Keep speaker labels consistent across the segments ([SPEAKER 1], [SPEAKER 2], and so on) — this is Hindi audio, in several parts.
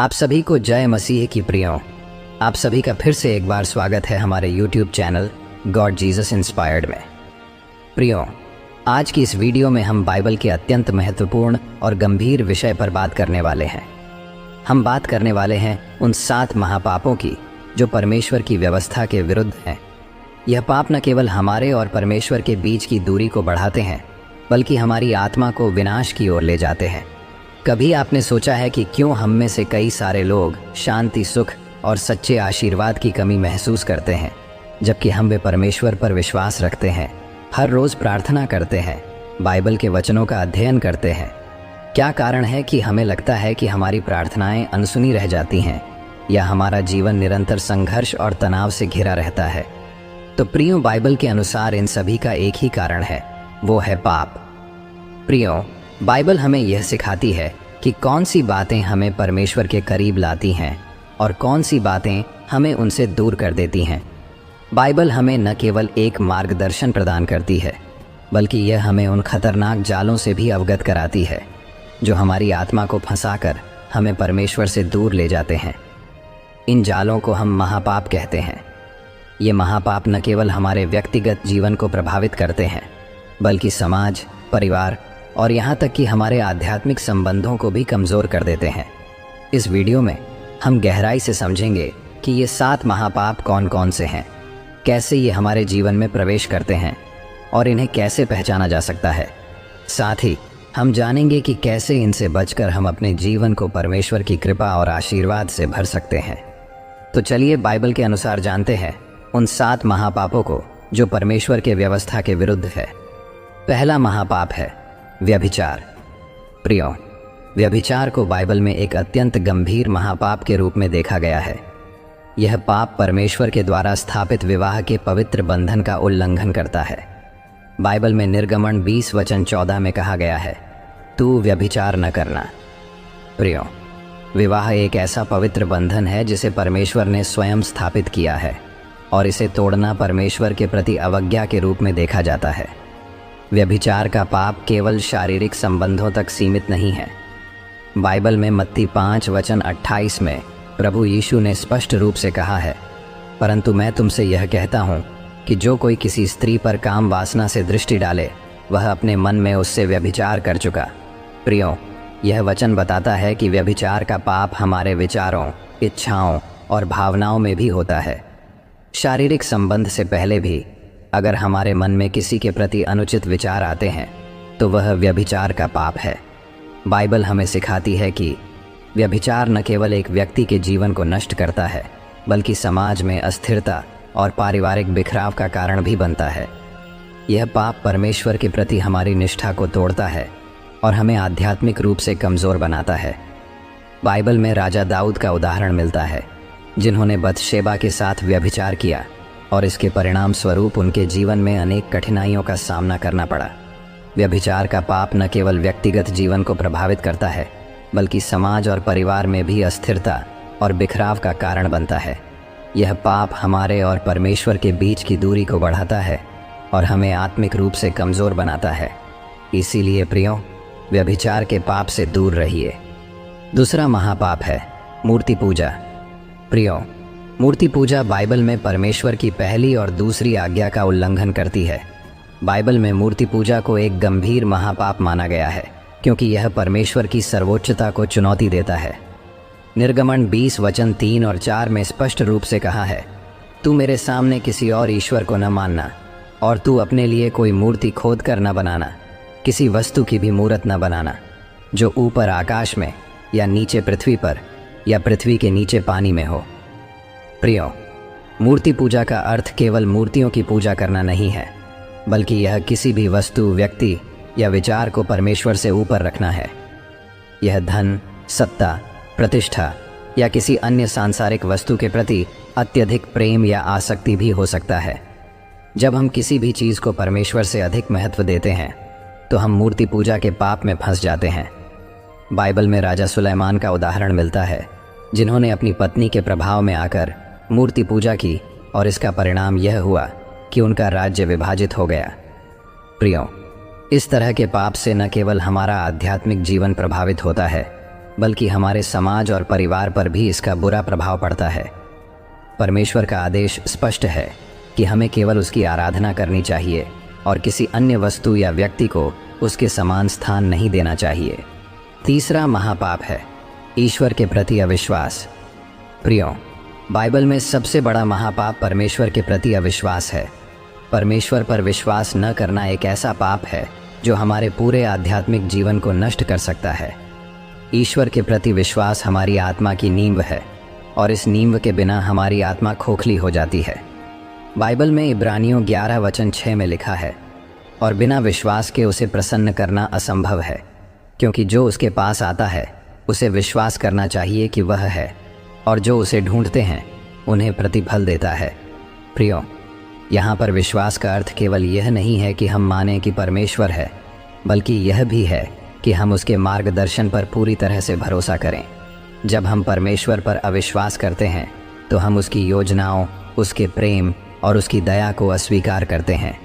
[SPEAKER 1] आप सभी को जय मसीह की प्रियों। आप सभी का फिर से एक बार स्वागत है हमारे YouTube channel God Jesus inspired में। प्रियों, आज की इस वीडियो में हम बाइबल के अत्यंत महत्वपूर्ण और गंभीर विषय पर बात करने वाले हैं। हम बात करने वाले हैं उन 7 महापापों की जो परमेश्वर की व्यवस्था के विरुद्ध हैं। यह पाप न केवल हमारे और परमेश्वर के बीच की दूरी को बढ़ाते हैं, बल्कि हमारी आत्मा को विनाश की ओर ले जाते हैं। कभी आपने सोचा है कि क्यों हम में से कई सारे लोग शांति, सुख और सच्चे आशीर्वाद की कमी महसूस करते हैं, जबकि हम वे परमेश्वर पर विश्वास रखते हैं, हर रोज़ प्रार्थना करते हैं, बाइबल के वचनों का अध्ययन करते हैं? क्या कारण है कि हमें लगता है कि हमारी प्रार्थनाएं अनसुनी रह जाती हैं, या हमारा जीवन निरंतर संघर्ष और तनाव से घिरा रहता है? तो प्रियों, बाइबल के अनुसार इन सभी का एक ही कारण है, वो है पाप। प्रियों, बाइबल हमें यह सिखाती है कि कौन सी बातें हमें परमेश्वर के करीब लाती हैं और कौन सी बातें हमें उनसे दूर कर देती हैं। बाइबल हमें न केवल एक मार्गदर्शन प्रदान करती है, बल्कि यह हमें उन खतरनाक जालों से भी अवगत कराती है जो हमारी आत्मा को फंसाकर हमें परमेश्वर से दूर ले जाते हैं। इन जालों को हम महापाप कहते हैं। ये महापाप न केवल हमारे व्यक्तिगत जीवन को प्रभावित करते हैं, बल्कि समाज, परिवार और यहाँ तक कि हमारे आध्यात्मिक संबंधों को भी कमज़ोर कर देते हैं। इस वीडियो में हम गहराई से समझेंगे कि ये 7 महापाप कौन कौन से हैं, कैसे ये हमारे जीवन में प्रवेश करते हैं और इन्हें कैसे पहचाना जा सकता है। साथ ही हम जानेंगे कि कैसे इनसे बचकर हम अपने जीवन को परमेश्वर की कृपा और आशीर्वाद से भर सकते हैं। तो चलिए बाइबल के अनुसार जानते हैं उन 7 महापापों को जो परमेश्वर के व्यवस्था के विरुद्ध है। पहला महापाप है व्यभिचार। प्रियों, व्यभिचार को बाइबल में एक अत्यंत गंभीर महापाप के रूप में देखा गया है। यह पाप परमेश्वर के द्वारा स्थापित विवाह के पवित्र बंधन का उल्लंघन करता है। बाइबल में निर्गमन 20:14 में कहा गया है, तू व्यभिचार न करना। प्रियों, विवाह एक ऐसा पवित्र बंधन है जिसे परमेश्वर ने स्वयं स्थापित किया है और इसे तोड़ना परमेश्वर के प्रति अवज्ञा के रूप में देखा जाता है। व्यभिचार का पाप केवल शारीरिक संबंधों तक सीमित नहीं है। बाइबल में मत्ती 5:28 में प्रभु यीशु ने स्पष्ट रूप से कहा है, परंतु मैं तुमसे यह कहता हूँ कि जो कोई किसी स्त्री पर काम वासना से दृष्टि डाले, वह अपने मन में उससे व्यभिचार कर चुका। प्रियों, यह वचन बताता है कि व्यभिचार का पाप हमारे विचारों, इच्छाओं और भावनाओं में भी होता है। शारीरिक संबंध से पहले भी अगर हमारे मन में किसी के प्रति अनुचित विचार आते हैं, तो वह व्यभिचार का पाप है। बाइबल हमें सिखाती है कि व्यभिचार न केवल एक व्यक्ति के जीवन को नष्ट करता है, बल्कि समाज में अस्थिरता और पारिवारिक बिखराव का कारण भी बनता है। यह पाप परमेश्वर के प्रति हमारी निष्ठा को तोड़ता है और हमें आध्यात्मिक रूप से कमज़ोर बनाता है। बाइबल में राजा दाऊद का उदाहरण मिलता है, जिन्होंने बतशेबा के साथ व्यभिचार किया और इसके परिणाम स्वरूप उनके जीवन में अनेक कठिनाइयों का सामना करना पड़ा। व्यभिचार का पाप न केवल व्यक्तिगत जीवन को प्रभावित करता है, बल्कि समाज और परिवार में भी अस्थिरता और बिखराव का कारण बनता है। यह पाप हमारे और परमेश्वर के बीच की दूरी को बढ़ाता है और हमें आत्मिक रूप से कमज़ोर बनाता है। इसीलिए प्रियों, व्यभिचार के पाप से दूर रहिए। दूसरा महापाप है मूर्ति पूजा। प्रियों, मूर्ति पूजा बाइबल में परमेश्वर की पहली और दूसरी आज्ञा का उल्लंघन करती है। बाइबल में मूर्ति पूजा को एक गंभीर महापाप माना गया है, क्योंकि यह परमेश्वर की सर्वोच्चता को चुनौती देता है। निर्गमन 20:3 और 4 में स्पष्ट रूप से कहा है, तू मेरे सामने किसी और ईश्वर को न मानना और तू अपने लिए कोई मूर्ति खोद कर न बनाना, किसी वस्तु की भी मूरत न बनाना, जो ऊपर आकाश में या नीचे पृथ्वी पर या पृथ्वी के नीचे पानी में हो। प्रियों, मूर्ति पूजा का अर्थ केवल मूर्तियों की पूजा करना नहीं है, बल्कि यह किसी भी वस्तु, व्यक्ति या विचार को परमेश्वर से ऊपर रखना है। यह धन, सत्ता, प्रतिष्ठा या किसी अन्य सांसारिक वस्तु के प्रति अत्यधिक प्रेम या आसक्ति भी हो सकता है। जब हम किसी भी चीज़ को परमेश्वर से अधिक महत्व देते हैं, तो हम मूर्ति पूजा के पाप में फंस जाते हैं। बाइबल में राजा सुलैमान का उदाहरण मिलता है, जिन्होंने अपनी पत्नी के प्रभाव में आकर मूर्ति पूजा की और इसका परिणाम यह हुआ कि उनका राज्य विभाजित हो गया। प्रियों, इस तरह के पाप से न केवल हमारा आध्यात्मिक जीवन प्रभावित होता है, बल्कि हमारे समाज और परिवार पर भी इसका बुरा प्रभाव पड़ता है। परमेश्वर का आदेश स्पष्ट है कि हमें केवल उसकी आराधना करनी चाहिए और किसी अन्य वस्तु या व्यक्ति को उसके समान स्थान नहीं देना चाहिए। तीसरा महापाप है ईश्वर के प्रति अविश्वास। प्रियो, बाइबल में सबसे बड़ा महापाप परमेश्वर के प्रति अविश्वास है। परमेश्वर पर विश्वास न करना एक ऐसा पाप है जो हमारे पूरे आध्यात्मिक जीवन को नष्ट कर सकता है। ईश्वर के प्रति विश्वास हमारी आत्मा की नींव है और इस नींव के बिना हमारी आत्मा खोखली हो जाती है। बाइबल में इब्रानियों 11:6 में लिखा है, और बिना विश्वास के उसे प्रसन्न करना असंभव है, क्योंकि जो उसके पास आता है उसे विश्वास करना चाहिए कि वह है, और जो उसे ढूंढते हैं उन्हें प्रतिफल देता है। प्रियो, यहाँ पर विश्वास का अर्थ केवल यह नहीं है कि हम माने कि परमेश्वर है, बल्कि यह भी है कि हम उसके मार्गदर्शन पर पूरी तरह से भरोसा करें। जब हम परमेश्वर पर अविश्वास करते हैं तो हम उसकी योजनाओं, उसके प्रेम और उसकी दया को अस्वीकार करते हैं।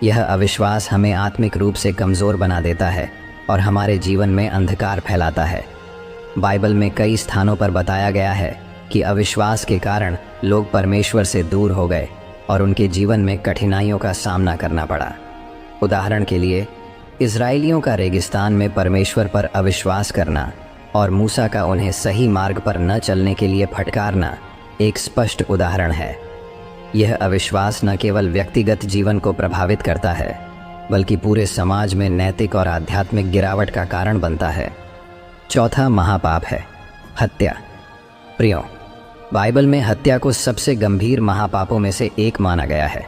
[SPEAKER 1] यह अविश्वास हमें आत्मिक रूप से कमज़ोर बना देता है और हमारे जीवन में अंधकार फैलाता है। बाइबल में कई स्थानों पर बताया गया है कि अविश्वास के कारण लोग परमेश्वर से दूर हो गए और उनके जीवन में कठिनाइयों का सामना करना पड़ा। उदाहरण के लिए, इज़राइलियों का रेगिस्तान में परमेश्वर पर अविश्वास करना और मूसा का उन्हें सही मार्ग पर न चलने के लिए फटकारना एक स्पष्ट उदाहरण है। यह अविश्वास न केवल व्यक्तिगत जीवन को प्रभावित करता है, बल्कि पूरे समाज में नैतिक और आध्यात्मिक गिरावट का कारण बनता है। चौथा महापाप है हत्या। प्रियो, बाइबल में हत्या को सबसे गंभीर महापापों में से एक माना गया है।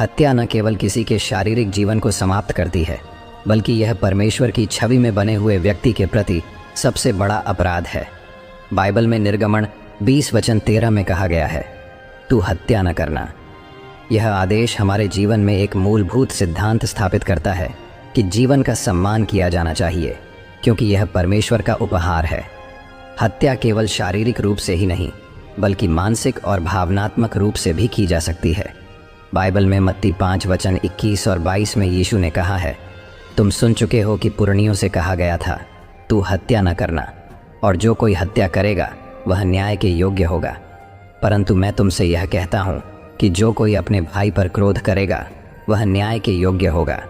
[SPEAKER 1] हत्या न केवल किसी के शारीरिक जीवन को समाप्त करती है, बल्कि यह परमेश्वर की छवि में बने हुए व्यक्ति के प्रति सबसे बड़ा अपराध है। बाइबल में निर्गमन 20:13 में कहा गया है, तू हत्या न करना। यह आदेश हमारे जीवन में एक मूलभूत सिद्धांत स्थापित करता है कि जीवन का सम्मान किया जाना चाहिए, क्योंकि यह परमेश्वर का उपहार है। हत्या केवल शारीरिक रूप से ही नहीं, बल्कि मानसिक और भावनात्मक रूप से भी की जा सकती है। बाइबल में मत्ती 5:21 और 22 में यीशु ने कहा है, तुम सुन चुके हो कि पुरनियों से कहा गया था, तू हत्या न करना, और जो कोई हत्या करेगा वह न्याय के योग्य होगा। परंतु मैं तुमसे यह कहता हूँ कि जो कोई अपने भाई पर क्रोध करेगा वह न्याय के योग्य होगा।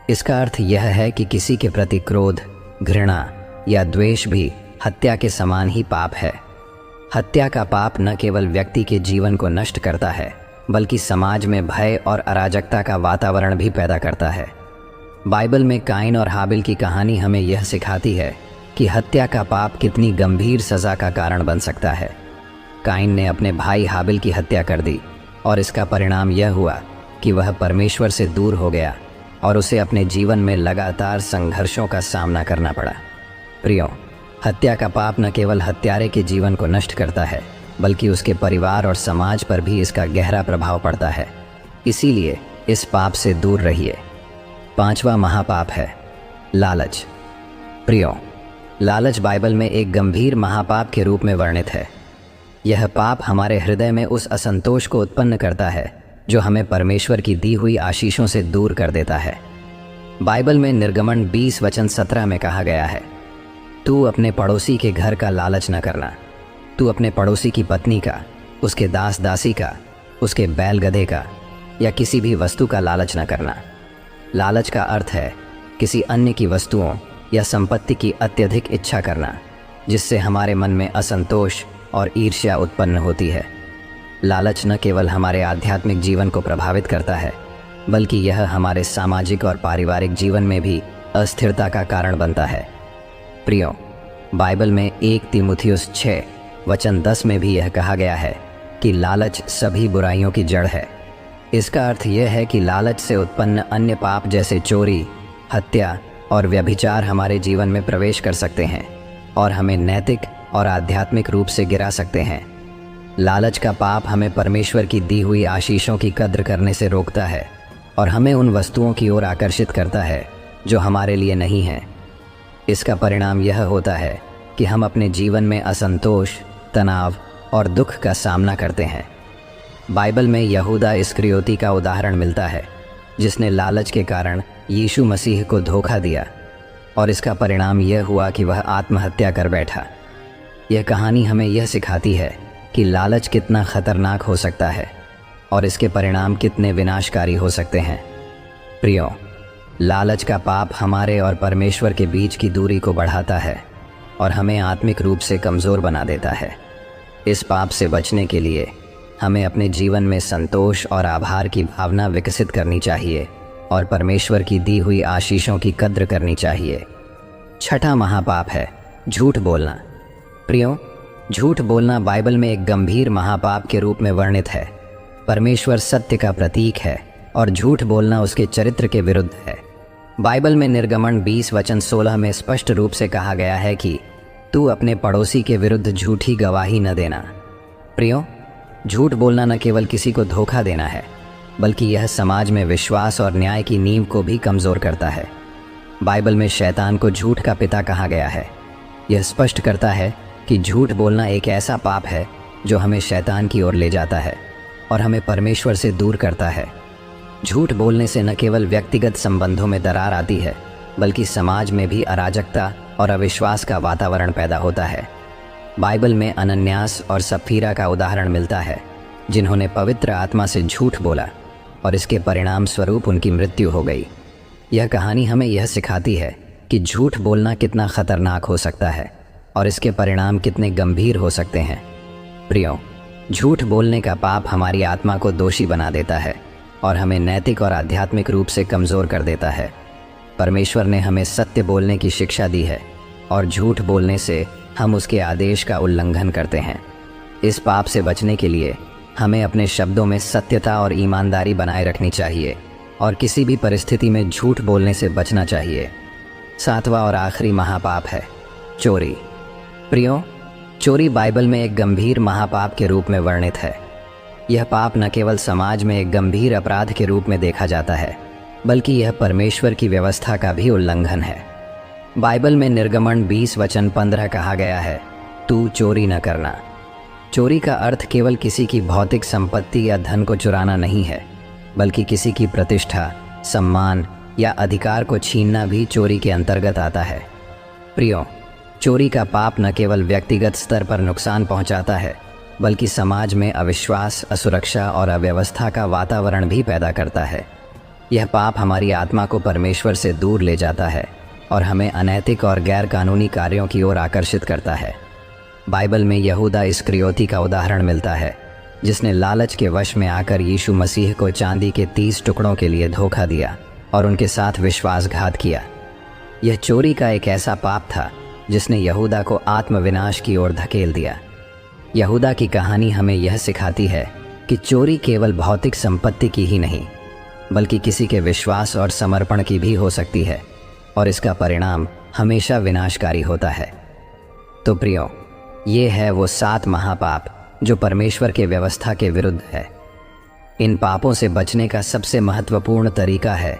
[SPEAKER 1] इसका अर्थ यह है कि किसी के प्रति क्रोध, घृणा या द्वेष भी हत्या के समान ही पाप है। हत्या का पाप न केवल व्यक्ति के जीवन को नष्ट करता है, बल्कि समाज में भय और अराजकता का वातावरण भी पैदा करता है। बाइबल में काइन और हाबिल की कहानी हमें यह सिखाती है कि हत्या का पाप कितनी गंभीर सज़ा का कारण बन सकता है। काइन ने अपने भाई हाबिल की हत्या कर दी और इसका परिणाम यह हुआ कि वह परमेश्वर से दूर हो गया और उसे अपने जीवन में लगातार संघर्षों का सामना करना पड़ा। प्रियो, हत्या का पाप न केवल हत्यारे के जीवन को नष्ट करता है, बल्कि उसके परिवार और समाज पर भी इसका गहरा प्रभाव पड़ता है। इसीलिए इस पाप से दूर रहिए। पांचवा महापाप है लालच। प्रियो, लालच बाइबल में एक गंभीर महापाप के रूप में वर्णित है। यह पाप हमारे हृदय में उस असंतोष को उत्पन्न करता है जो हमें परमेश्वर की दी हुई आशीषों से दूर कर देता है। बाइबल में निर्गमन 20:17 में कहा गया है, तू अपने पड़ोसी के घर का लालच न करना। तू अपने पड़ोसी की पत्नी का, उसके दास दासी का, उसके बैल गधे का या किसी भी वस्तु का लालच न करना। लालच का अर्थ है किसी अन्य की वस्तुओं या संपत्ति की अत्यधिक इच्छा करना, जिससे हमारे मन में असंतोष और ईर्ष्या उत्पन्न होती है। लालच न केवल हमारे आध्यात्मिक जीवन को प्रभावित करता है, बल्कि यह हमारे सामाजिक और पारिवारिक जीवन में भी अस्थिरता का कारण बनता है। प्रियो, बाइबल में 1 तीमुथियुस 6:10 में भी यह कहा गया है कि लालच सभी बुराइयों की जड़ है। इसका अर्थ यह है कि लालच से उत्पन्न अन्य पाप जैसे चोरी, हत्या और व्यभिचार हमारे जीवन में प्रवेश कर सकते हैं और हमें नैतिक और आध्यात्मिक रूप से गिरा सकते हैं। लालच का पाप हमें परमेश्वर की दी हुई आशीषों की कद्र करने से रोकता है और हमें उन वस्तुओं की ओर आकर्षित करता है जो हमारे लिए नहीं हैं। इसका परिणाम यह होता है कि हम अपने जीवन में असंतोष, तनाव और दुख का सामना करते हैं। बाइबल में यहूदा इस्करियोती का उदाहरण मिलता है, जिसने लालच के कारण यीशु मसीह को धोखा दिया और इसका परिणाम यह हुआ कि वह आत्महत्या कर बैठा। यह कहानी हमें यह सिखाती है कि लालच कितना खतरनाक हो सकता है और इसके परिणाम कितने विनाशकारी हो सकते हैं। प्रियो, लालच का पाप हमारे और परमेश्वर के बीच की दूरी को बढ़ाता है और हमें आत्मिक रूप से कमज़ोर बना देता है। इस पाप से बचने के लिए हमें अपने जीवन में संतोष और आभार की भावना विकसित करनी चाहिए और परमेश्वर की दी हुई आशीषों की कद्र करनी चाहिए। छठा महापाप है झूठ बोलना। प्रियो, झूठ बोलना बाइबल में एक गंभीर महापाप के रूप में वर्णित है। परमेश्वर सत्य का प्रतीक है और झूठ बोलना उसके चरित्र के विरुद्ध है। बाइबल में निर्गमन 20:16 में स्पष्ट रूप से कहा गया है कि तू अपने पड़ोसी के विरुद्ध झूठी गवाही न देना। प्रियो, झूठ बोलना न केवल किसी को धोखा देना है, बल्कि यह समाज में विश्वास और न्याय की नींव को भी कमज़ोर करता है। बाइबल में शैतान को झूठ का पिता कहा गया है। यह स्पष्ट करता है कि झूठ बोलना एक ऐसा पाप है जो हमें शैतान की ओर ले जाता है और हमें परमेश्वर से दूर करता है। झूठ बोलने से न केवल व्यक्तिगत संबंधों में दरार आती है, बल्कि समाज में भी अराजकता और अविश्वास का वातावरण पैदा होता है। बाइबल में अनन्यास और सफीरा का उदाहरण मिलता है, जिन्होंने पवित्र आत्मा से झूठ बोला और इसके परिणाम स्वरूप उनकी मृत्यु हो गई। यह कहानी हमें यह सिखाती है कि झूठ बोलना कितना खतरनाक हो सकता है और इसके परिणाम कितने गंभीर हो सकते हैं। प्रियो, झूठ बोलने का पाप हमारी आत्मा को दोषी बना देता है और हमें नैतिक और आध्यात्मिक रूप से कमज़ोर कर देता है। परमेश्वर ने हमें सत्य बोलने की शिक्षा दी है और झूठ बोलने से हम उसके आदेश का उल्लंघन करते हैं। इस पाप से बचने के लिए हमें अपने शब्दों में सत्यता और ईमानदारी बनाए रखनी चाहिए और किसी भी परिस्थिति में झूठ बोलने से बचना चाहिए। सातवां और आखिरी महापाप है चोरी। प्रियो, चोरी बाइबल में एक गंभीर महापाप के रूप में वर्णित है। यह पाप न केवल समाज में एक गंभीर अपराध के रूप में देखा जाता है, बल्कि यह परमेश्वर की व्यवस्था का भी उल्लंघन है। बाइबल में निर्गमन 20:15 कहा गया है, तू चोरी न करना। चोरी का अर्थ केवल किसी की भौतिक संपत्ति या धन को चुराना नहीं है, बल्कि किसी की प्रतिष्ठा, सम्मान या अधिकार को छीनना भी चोरी के अंतर्गत आता है। प्रियो, चोरी का पाप न केवल व्यक्तिगत स्तर पर नुकसान पहुंचाता है, बल्कि समाज में अविश्वास, असुरक्षा और अव्यवस्था का वातावरण भी पैदा करता है। यह पाप हमारी आत्मा को परमेश्वर से दूर ले जाता है और हमें अनैतिक और गैर कानूनी कार्यों की ओर आकर्षित करता है। बाइबल में यहूदा इस्करियोती का उदाहरण मिलता है, जिसने लालच के वश में आकर यीशु मसीह को चांदी के 30 टुकड़ों के लिए धोखा दिया और उनके साथ विश्वासघात किया। यह चोरी का एक ऐसा पाप था जिसने यहूदा को आत्मविनाश की ओर धकेल दिया। यहूदा की कहानी हमें यह सिखाती है कि चोरी केवल भौतिक संपत्ति की ही नहीं, बल्कि किसी के विश्वास और समर्पण की भी हो सकती है और इसका परिणाम हमेशा विनाशकारी होता है। तो प्रियो, ये है वो 7 महापाप जो परमेश्वर के व्यवस्था के विरुद्ध है। इन पापों से बचने का सबसे महत्वपूर्ण तरीका है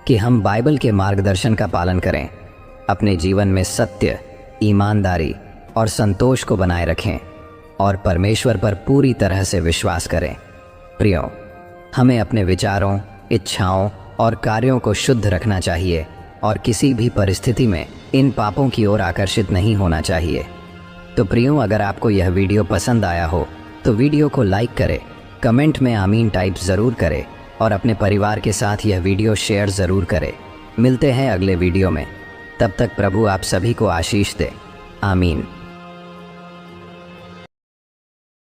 [SPEAKER 1] कि हम बाइबल के मार्गदर्शन का पालन करें, अपने जीवन में सत्य, ईमानदारी और संतोष को बनाए रखें और परमेश्वर पर पूरी तरह से विश्वास करें। प्रियो, हमें अपने विचारों, इच्छाओं और कार्यों को शुद्ध रखना चाहिए और किसी भी परिस्थिति में इन पापों की ओर आकर्षित नहीं होना चाहिए। तो प्रियो, अगर आपको यह वीडियो पसंद आया हो तो वीडियो को लाइक करें, कमेंट में आमीन टाइप ज़रूर करें और अपने परिवार के साथ यह वीडियो शेयर ज़रूर करें। मिलते हैं अगले वीडियो में, तब तक प्रभु आप सभी को आशीष दे। आमीन।